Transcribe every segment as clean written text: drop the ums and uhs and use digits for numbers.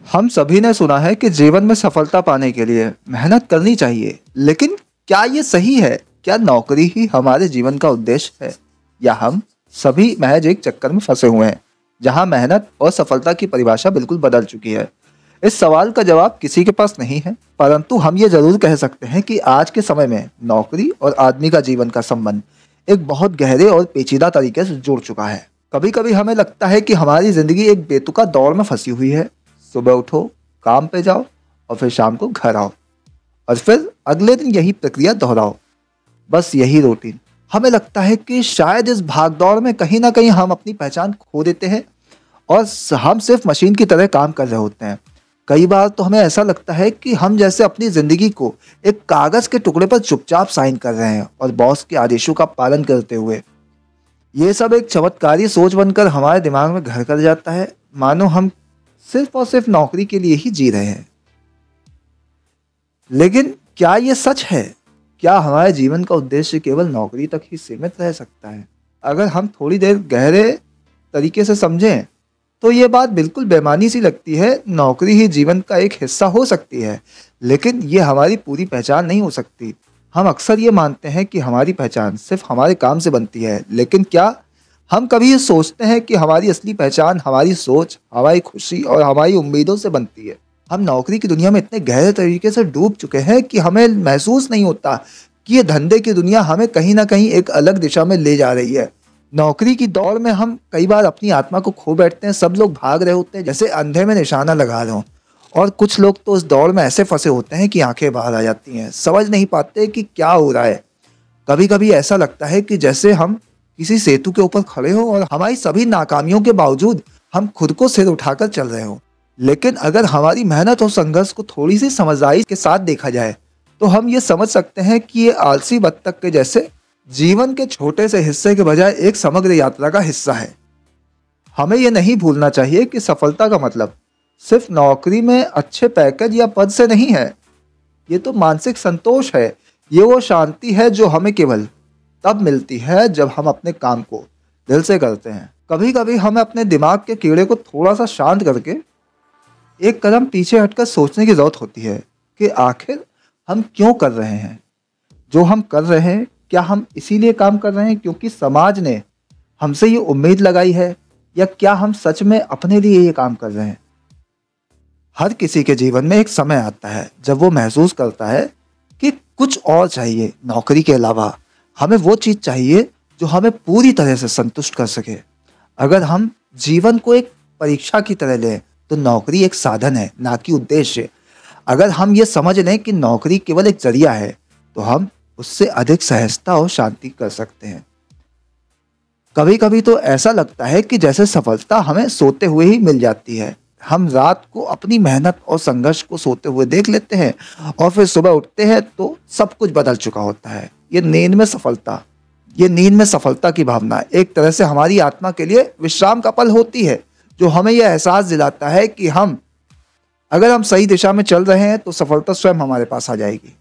हम सभी ने सुना है कि जीवन में सफलता पाने के लिए मेहनत करनी चाहिए, लेकिन क्या ये सही है? क्या नौकरी ही हमारे जीवन का उद्देश्य है, या हम सभी महज एक चक्कर में फंसे हुए हैं, जहां मेहनत और सफलता की परिभाषा बिल्कुल बदल चुकी है? इस सवाल का जवाब किसी के पास नहीं है, परंतु हम ये जरूर कह सकते हैं कि आज के समय में नौकरी और आदमी का जीवन का संबंध एक बहुत गहरे और पेचीदा तरीके से जुड़ चुका है। कभी कभी हमें लगता है कि हमारी जिंदगी एक बेतुका दौड़ में फंसी हुई है। सुबह उठो, काम पे जाओ और फिर शाम को घर आओ और फिर अगले दिन यही प्रक्रिया दोहराओ। बस यही रूटीन। हमें लगता है कि शायद इस भागदौड़ में कहीं ना कहीं हम अपनी पहचान खो देते हैं और हम सिर्फ मशीन की तरह काम कर रहे होते हैं। कई बार तो हमें ऐसा लगता है कि हम जैसे अपनी जिंदगी को एक कागज के टुकड़े पर चुपचाप साइन कर रहे हैं और बॉस के आदेशों का पालन करते हुए। ये सब एक चमत्कारी सोच बनकर हमारे दिमाग में घर कर जाता है, मानो हम सिर्फ और सिर्फ नौकरी के लिए ही जी रहे हैं। लेकिन क्या ये सच है? क्या हमारे जीवन का उद्देश्य केवल नौकरी तक ही सीमित रह सकता है? अगर हम थोड़ी देर गहरे तरीके से समझें तो ये बात बिल्कुल बेमानी सी लगती है। नौकरी ही जीवन का एक हिस्सा हो सकती है, लेकिन ये हमारी पूरी पहचान नहीं हो सकती। हम अक्सर ये मानते हैं कि हमारी पहचान सिर्फ हमारे काम से बनती है, लेकिन क्या हम कभी ये सोचते हैं कि हमारी असली पहचान हमारी सोच, हमारी खुशी और हमारी उम्मीदों से बनती है? हम नौकरी की दुनिया में इतने गहरे तरीके से डूब चुके हैं कि हमें महसूस नहीं होता कि ये धंधे की दुनिया हमें कहीं ना कहीं एक अलग दिशा में ले जा रही है। नौकरी की दौड़ में हम कई बार अपनी आत्मा को खो बैठते हैं। सब लोग भाग रहे होते हैं जैसे अंधे में निशाना लगा रहे हों, और कुछ लोग तो उस दौड़ में ऐसे फंसे होते हैं कि आंखें बाहर आ जाती हैं, समझ नहीं पाते कि क्या हो रहा है। कभी कभी ऐसा लगता है कि जैसे हम किसी सेतु के ऊपर खड़े हो और हमारी सभी नाकामियों के बावजूद हम खुद को सिर उठाकर चल रहे हो। लेकिन अगर हमारी मेहनत और संघर्ष को थोड़ी सी समझदारी के साथ देखा जाए तो हम ये समझ सकते हैं कि ये आलसी बत्तख के जैसे जीवन के छोटे से हिस्से के बजाय एक समग्र यात्रा का हिस्सा है। हमें ये नहीं भूलना चाहिए कि सफलता का मतलब सिर्फ नौकरी में अच्छे पैकेज या पद से नहीं है। ये तो मानसिक संतोष है। ये वो शांति है जो हमें केवल तब मिलती है जब हम अपने काम को दिल से करते हैं। कभी कभी हमें अपने दिमाग के कीड़े को थोड़ा सा शांत करके एक कदम पीछे हटकर सोचने की जरूरत होती है कि आखिर हम क्यों कर रहे हैं जो हम कर रहे हैं। क्या हम इसीलिए काम कर रहे हैं क्योंकि समाज ने हमसे ये उम्मीद लगाई है, या क्या हम सच में अपने लिए ये काम कर रहे हैं? हर किसी के जीवन में एक समय आता है जब वो महसूस करता है कि कुछ और चाहिए। नौकरी के अलावा हमें वो चीज़ चाहिए जो हमें पूरी तरह से संतुष्ट कर सके। अगर हम जीवन को एक परीक्षा की तरह लें तो नौकरी एक साधन है, ना कि उद्देश्य। अगर हम ये समझ लें कि नौकरी केवल एक जरिया है तो हम उससे अधिक सहजता और शांति कर सकते हैं। कभी कभी तो ऐसा लगता है कि जैसे सफलता हमें सोते हुए ही मिल जाती है। हम रात को अपनी मेहनत और संघर्ष को सोते हुए देख लेते हैं और फिर सुबह उठते हैं तो सब कुछ बदल चुका होता है। ये नींद में सफलता की भावना एक तरह से हमारी आत्मा के लिए विश्राम का पल होती है, जो हमें यह एहसास दिलाता है कि अगर हम सही दिशा में चल रहे हैं तो सफलता स्वयं हमारे पास आ जाएगी।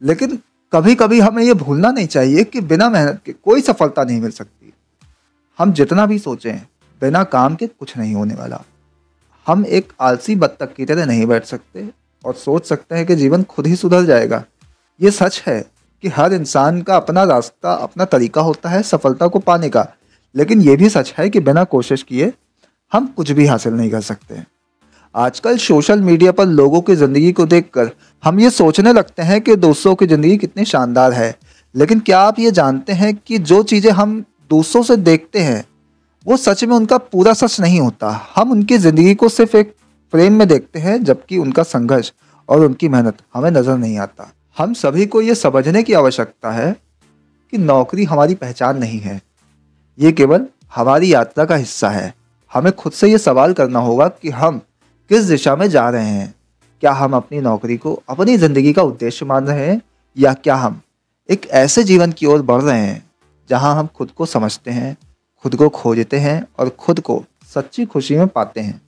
लेकिन कभी कभी हमें यह भूलना नहीं चाहिए कि बिना मेहनत के कोई सफलता नहीं मिल सकती। हम जितना भी सोचें, बिना काम के कुछ नहीं होने वाला। हम एक आलसी बत्तख की तरह नहीं बैठ सकते और सोच सकते हैं कि जीवन खुद ही सुधर जाएगा। ये सच है कि हर इंसान का अपना रास्ता, अपना तरीका होता है सफलता को पाने का, लेकिन यह भी सच है कि बिना कोशिश किए हम कुछ भी हासिल नहीं कर सकते। आजकल सोशल मीडिया पर लोगों की ज़िंदगी को देखकर हम ये सोचने लगते हैं कि दूसरों की ज़िंदगी कितनी शानदार है। लेकिन क्या आप ये जानते हैं कि जो चीज़ें हम दूसरों से देखते हैं वो सच में उनका पूरा सच नहीं होता। हम उनकी ज़िंदगी को सिर्फ एक फ्रेम में देखते हैं, जबकि उनका संघर्ष और उनकी मेहनत हमें नज़र नहीं आता। हम सभी को ये समझने की आवश्यकता है कि नौकरी हमारी पहचान नहीं है, ये केवल हमारी यात्रा का हिस्सा है। हमें खुद से ये सवाल करना होगा कि हम किस दिशा में जा रहे हैं। क्या हम अपनी नौकरी को अपनी ज़िंदगी का उद्देश्य मान रहे हैं, या क्या हम एक ऐसे जीवन की ओर बढ़ रहे हैं जहां हम खुद को समझते हैं, खुद को खोजते हैं और खुद को सच्ची खुशी में पाते हैं।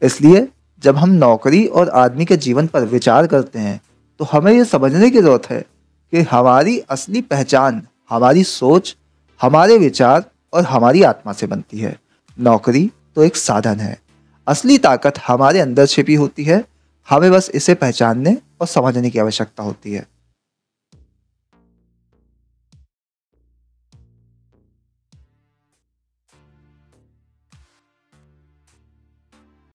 इसलिए जब हम नौकरी और आदमी के जीवन पर विचार करते हैं तो हमें यह समझने की ज़रूरत है कि हमारी असली पहचान हमारी सोच, हमारे विचार और हमारी आत्मा से बनती है। नौकरी तो एक साधन है, असली ताकत हमारे अंदर छिपी होती है, हमें बस इसे पहचानने और समझने की आवश्यकता होती है।